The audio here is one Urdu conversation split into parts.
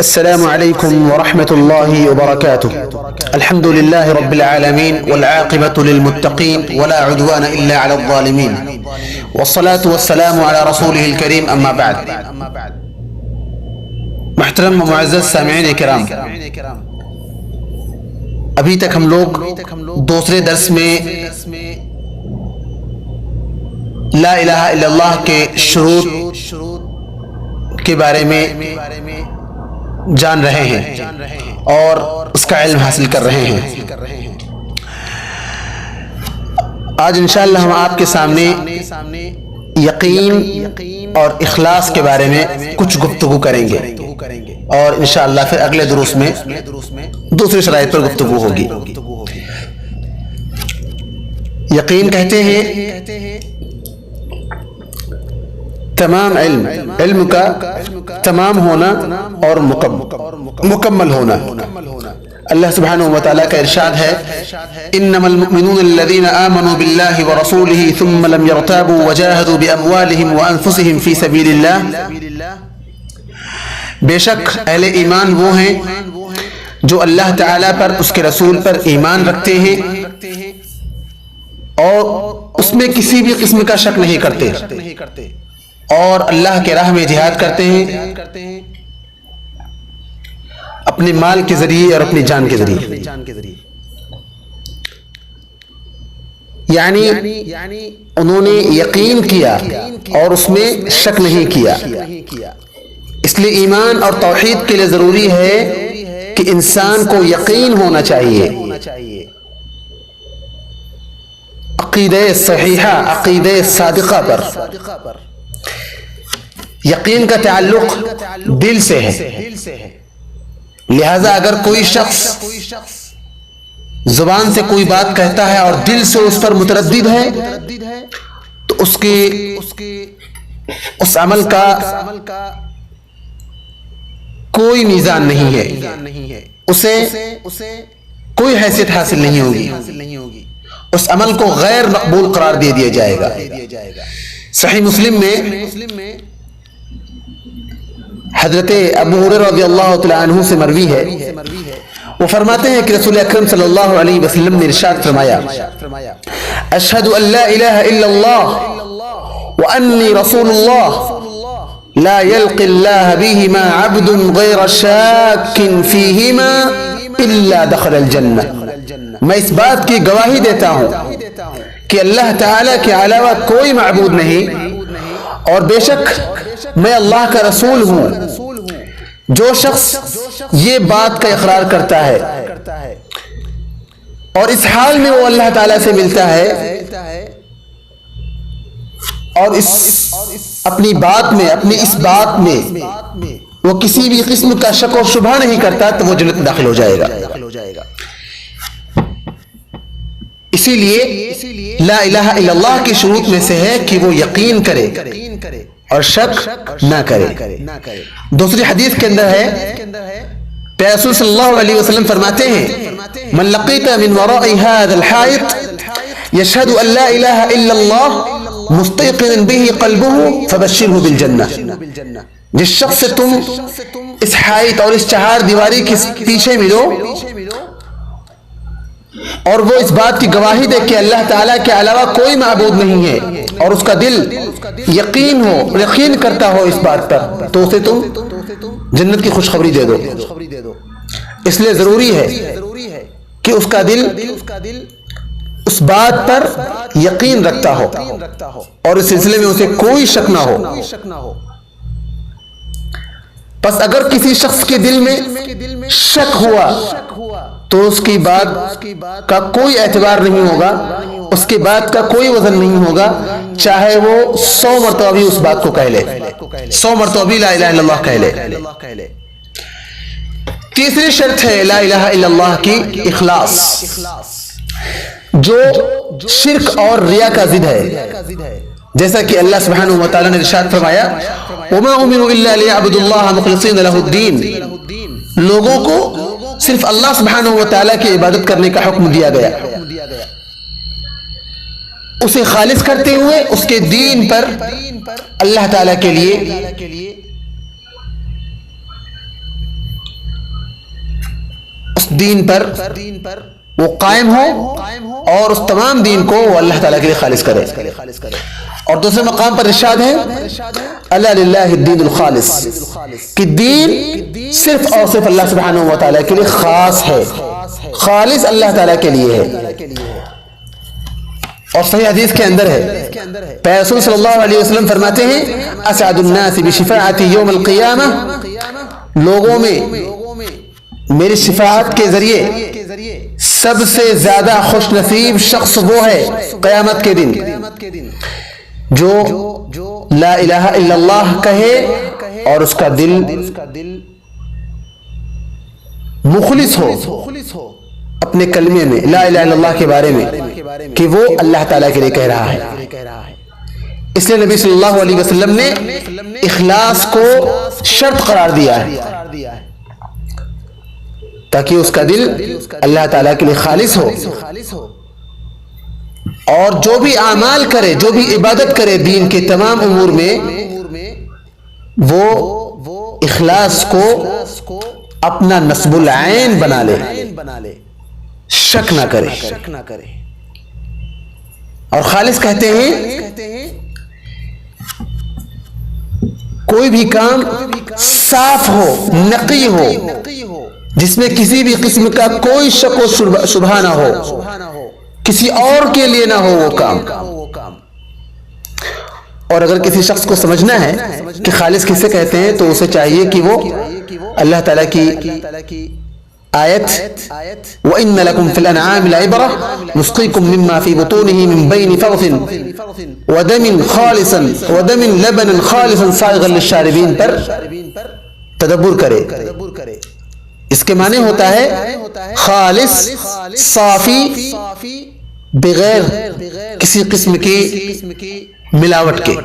السلام عليكم ورحمة الله وبركاته. الحمد لله رب العالمين والعاقبة للمتقين ولا عدوان إلا على الظالمين والصلاة والسلام على رسوله الكريم أما بعد. محترم و معزز سامعین کرام، ابھی تک ہم لوگ دوسرے درس میں لا الہ الا اللہ کے شروط کے بارے میں جان رہے ہیں اور اس کا علم حاصل کر رہے ہیں. آج انشاءاللہ ہم آپ کے سامنے یقین اور اخلاص کے بارے میں کچھ گفتگو کریں گے اور انشاءاللہ پھر اگلے دروس میں دوسری شرائط پر گفتگو ہوگی. یقین کہتے ہیں تمام علم کا تمام ہونا اور مکمل ہونا. اللہ سبحانہ وتعالی کا ارشاد ہے انما المؤمنون الذين آمنوا بالله ورسوله ثم لم يرتابوا وجاهدوا باموالهم وانفسهم في سبيل الله. بے شک اہل ایمان وہ ہیں جو اللہ تعالی پر، اس کے رسول پر ایمان رکھتے ہیں اور اس میں کسی بھی قسم کا شک نہیں کرتے اور اللہ کے راہ میں جہاد کرتے ہیں اپنے مال کے ذریعے اور اپنی جان کے ذریعے. یعنی انہوں نے یقین کیا اور اس میں شک نہیں کیا. اس لیے ایمان اور توحید کے لیے ضروری ہے کہ انسان کو یقین ہونا چاہیے. عقیدہ صحیحہ، عقیدہ صادقہ پر. یقین کا تعلق دل سے ہے، لہذا اگر کوئی شخص زبان سے کوئی بات کہتا ہے اور دل سے اس پر متردد ہے تو اس عمل کا کوئی میزان نہیں ہے، اسے کوئی حیثیت حاصل نہیں ہوگی، اس عمل کو غیر مقبول قرار دے دیا جائے گا. صحیح مسلم میں حضرت ابو ہریرہ رضی اللہ تعالی عنہ سے مروی ہے، وہ فرماتے ہیں کہ رسول اکرم صلی اللہ علیہ وسلم نے ارشاد فرمایا اشہد ان لا الہ الا اللہ وانی رسول اللہ لا یلقی اللہ بہما عبد غیر شاک فیہما الا دخل الجنہ. میں اس بات کی گواہی دیتا ہوں کہ اللہ تعالی کے علاوہ کوئی معبود نہیں اور بے شک میں اللہ کا رسول ہوں. جو شخص یہ بات کا اقرار کرتا ہے اور اس حال میں وہ اللہ تعالیٰ سے ملتا ہے اور اپنی بات میں، اپنی اس بات میں وہ کسی بھی قسم کا شک و شبہ نہیں کرتا تو وہ جنت میں داخل ہو جائے گا. اسی لیے لا الہ الا اللہ کی شروط میں سے ہے کہ وہ یقین کرے اور شک نہ کرے. دوسری حدیث کے اندر ہے پیارے رسول صلی اللہ علیہ وسلم فرماتے ہیں من لقیت من وراء هذا الحائط يشهد ان لا اله الا الله مستيقنا به قلبه فبشره بالجنہ. جس شخص سے تم اس حائط اور اس چہار دیواری کے پیچھے ملو اور وہ اس بات کی گواہی دے کہ اللہ تعالیٰ کے علاوہ کوئی معبود نہیں ہے اور اس کا دل یقین کرتا ہو اس بات پر تو اسے تم جنت کی خوشخبری دے دو. اس لیے ضروری ہے کہ اس کا دل اس بات پر یقین رکھتا ہو اور اس سلسلے میں اسے کوئی شک نہ ہو. پس اگر کسی شخص کے دل میں شک ہوا تو اس کی بات کا کوئی اعتبار نہیں ہوگا، اس کی بات کا کوئی وزن نہیں ہوگا، چاہے وہ 100 مرتبہ بھی اس بات کو کہہ لے، 100 مرتبہ بھی لا الہ الا اللہ کہہ لے. تیسری شرط ہے لا الہ الا اللہ کی اخلاص، جو شرک اور ریا کا ضد ہے. جیسا کہ اللہ سبحانہ وتعالی نے ارشاد فرمایا وما امروا الا ليعبدوا الله مخلصين له الدين. لوگوں کو صرف اللہ سبحانہ وتعالی کی عبادت کرنے کا حکم دیا گیا، اسے خالص کرتے ہوئے اس کے دین پر اللہ تعالی کے لیے دین پر وہ قائم ہو اور اس تمام دین کو وہ اللہ تعالیٰ کے لیے خالص کرے. اور دوسرے مقام پر ارشاد ہے الا للہ الدین الخالص، کہ دین صرف اور صرف اللہ سبحانہ و تعالیٰ کے لیے خاص ہے، خالص اللہ تعالیٰ کے لیے ہے. اور صحیح حدیث کے اندر ہے پیارے رسول صلی اللہ علیہ وسلم فرماتے ہیں اسعد الناس بشفاعتی یوم القیامہ، لوگوں میں میری شفاعت کے ذریعے سب سے زیادہ خوش نصیب شخص وہ ہے قیامت کے دن جو لا الہ الا اللہ کہے اور اس کا دل مخلص ہو اپنے کلمے میں لا الہ الا اللہ کے بارے میں کہ وہ اللہ تعالیٰ کے لیے کہہ رہا ہے. اس لیے نبی صلی اللہ علیہ وسلم نے اخلاص کو شرط قرار دیا ہے تاکہ اس کا دل اللہ تعالیٰ کے لیے خالص ہو، اور جو بھی اعمال کرے، جو بھی عبادت کرے دین کے تمام امور میں، وہ اخلاص کو اپنا نصب العین بنا لے، شک نہ کرے. اور خالص کہتے ہیں کوئی بھی کام صاف ہو، نقی ہو، جس میں کسی بھی قسم کا کوئی شک و شبہ نہ ہو، کسی اور کے لیے نہ ہو وہ کام. اور اگر کسی شخص کو سمجھنا ہے کہ خالص کسے کہتے ہیں تو اسے چاہیے کہ وہ اللہ تعالیٰ کی آیت وَإِنَّ لَكُمْ فِي الْأَنْعَامِ لَعِبْرَةً نُسْقِيكُم مِّمَّا فِي بُطُونِهِ مِن بَيْنِ فَرْثٍ وَدَمٍ لَبَنًا خَالِصًا صَائِغًا لِلشَّارِبِينَ پر تدبر کرے. اس کے معنی ہوتا ہے خالص، صافی، بغیر کسی قسم کی ملاوٹ کے.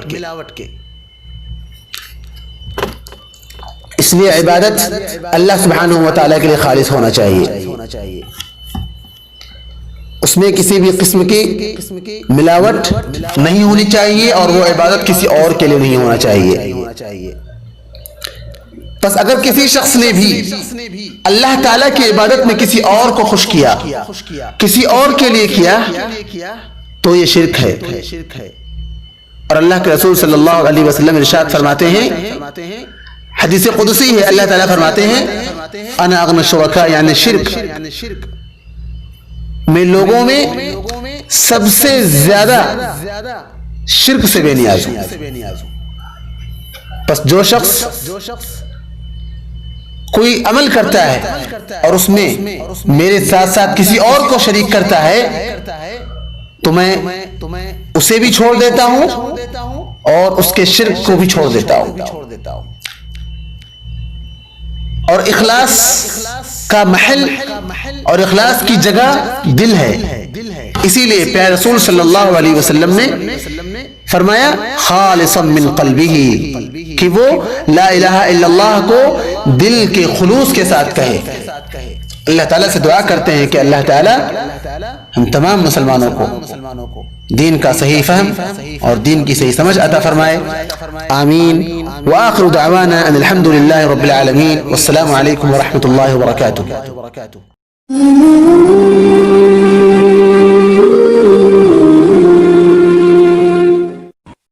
اس لیے عبادت اللہ سبحانہ و تعالیٰ کے لیے خالص ہونا چاہیے، اس میں کسی بھی قسم کی ملاوٹ نہیں ہونی چاہیے، اور وہ عبادت کسی اور کے لیے نہیں ہونا چاہیے. بس اگر کسی شخص نے بھی اللہ تعالیٰ کی عبادت میں کسی اور کو خوش کیا، کسی اور کے لیے کیا، تو یہ شرک ہے. اور اللہ کے رسول صلی اللہ علیہ وسلم ارشاد فرماتے ہیں، حدیث قدسی ہے، اللہ تعالیٰ فرماتے ہیں انا اغنی الشرکاء یعنی شرک، میں لوگوں میں سب سے زیادہ شرک سے بے نیاز ہوں. بس جو شخص کوئی عمل کرتا ہے اور اس میں میرے ساتھ ساتھ کسی اور کو شریک کرتا ہے تو میں اسے بھی چھوڑ دیتا ہوں اور اس کے شرک کو بھی چھوڑ دیتا ہوں. اور اخلاص کا محل اور اخلاص کی جگہ دل ہے. اسی لیے پیارے رسول صلی اللہ علیہ وسلم نے فرمایا خالصا من قلبہ، کہ وہ لا الہ الا اللہ کو دل کے خلوص کے ساتھ کہے. اللہ تعالیٰ سے دعا کرتے ہیں کہ اللہ تعالیٰ ہم تمام مسلمانوں کو دین کا صحیح فہم اور دین کی صحیح سمجھ عطا فرمائے. آمین. وآخر دعوانا ان الحمد للہ رب العالمین، والسلام علیکم ورحمۃ اللہ وبرکاتہ.